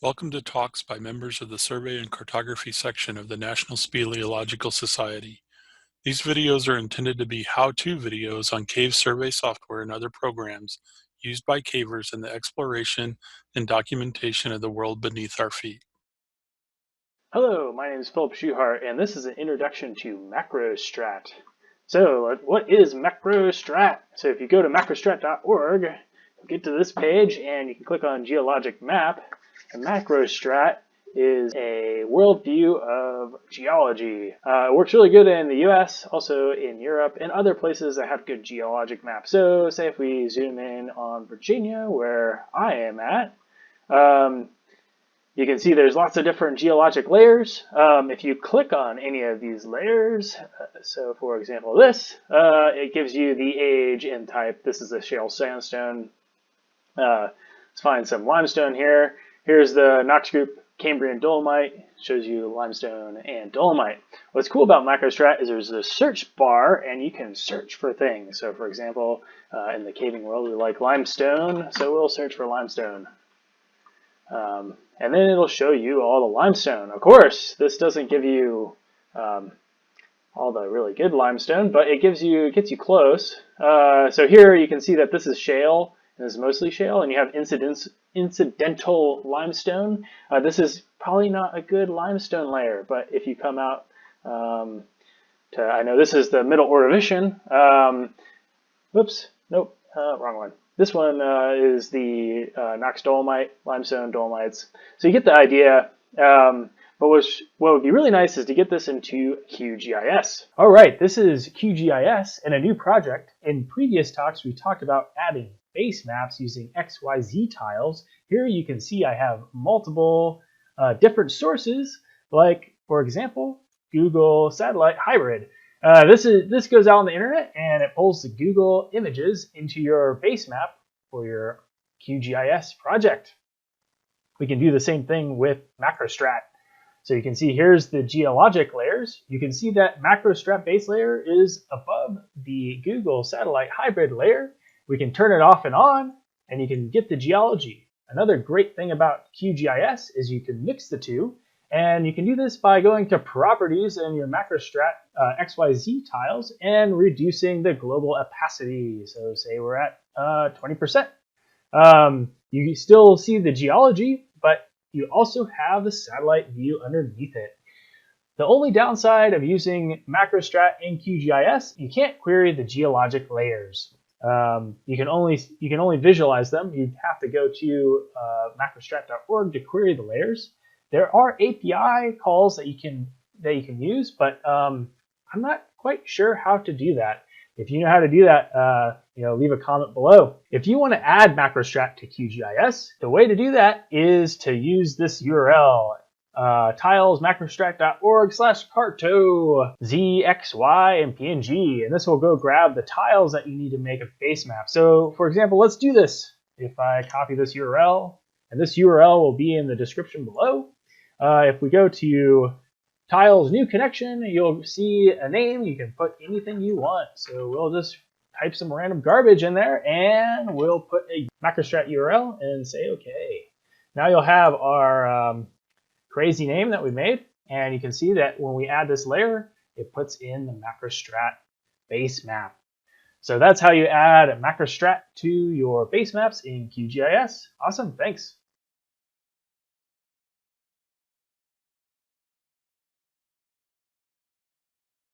Welcome to talks by members of the Survey and Cartography section of the National Speleological Society. These videos are intended to be how-to videos on cave survey software and other programs used by cavers in the exploration and documentation of the world beneath our feet. Hello, my name is Philip Schuhart, and this is an introduction to MacroStrat. So, what is MacroStrat? So if you go to macrostrat.org, you get to this page, and you can click on Geologic Map. And MacroStrat is a world view of geology. It works really good in the US, also in Europe, and other places that have good geologic maps. So say if we zoom in on Virginia, where I am at, you can see there's lots of different geologic layers. If you click on any of these layers, so for example this, it gives you the age and type. This is a shale sandstone. Let's find some limestone here. Here's the Knox Group Cambrian dolomite. Shows you limestone and dolomite. What's cool about MacroStrat is there's a search bar and you can search for things. So for example, in the caving world we like limestone, so we'll search for limestone. And then it'll show you all the limestone. Of course, this doesn't give you all the really good limestone, but it gets you close. So here you can see that this is shale, and this is mostly shale, and you have incidental limestone. This is probably not a good limestone layer, but if you come out I know this is the Middle Ordovician. Whoops, nope, wrong one. This one is the Knox dolomite, limestone dolomites. So you get the idea. But what would be really nice is to get this into QGIS. All right, this is QGIS and a new project. In previous talks, we talked about adding base maps using XYZ tiles. Here you can see I have multiple different sources, like, for example, Google Satellite Hybrid. This goes out on the internet and it pulls the Google images into your base map for your QGIS project. We can do the same thing with MacroStrat. So you can see here's the geologic layers. You can see that MacroStrat base layer is above the Google Satellite Hybrid layer. We can turn it off and on and you can get the geology. Another great thing about QGIS is you can mix the two. And you can do this by going to Properties in your MacroStrat XYZ tiles and reducing the global opacity. So say we're at 20%. You still see the geology, but you also have the satellite view underneath it. The only downside of using MacroStrat in QGIS, you can't query the geologic layers. You can only visualize them. You have to go to macrostrat.org to query the layers. There are API calls that you can use, but I'm not quite sure how to do that. If you know how to do that, leave a comment below. If you want to add MacroStrat to QGIS, the way to do that is to use this URL, tilesmacrostrat.org/carto, Z, X, Y, and PNG, and this will go grab the tiles that you need to make a base map. So, for example, let's do this. If I copy this URL, and this URL will be in the description below. If we go to Tiles New Connection, you'll see a name. You can put anything you want. So we'll just type some random garbage in there and we'll put a MacroStrat URL and say OK. Now you'll have our crazy name that we made. And you can see that when we add this layer, it puts in the MacroStrat base map. So that's how you add a MacroStrat to your base maps in QGIS. Awesome, thanks.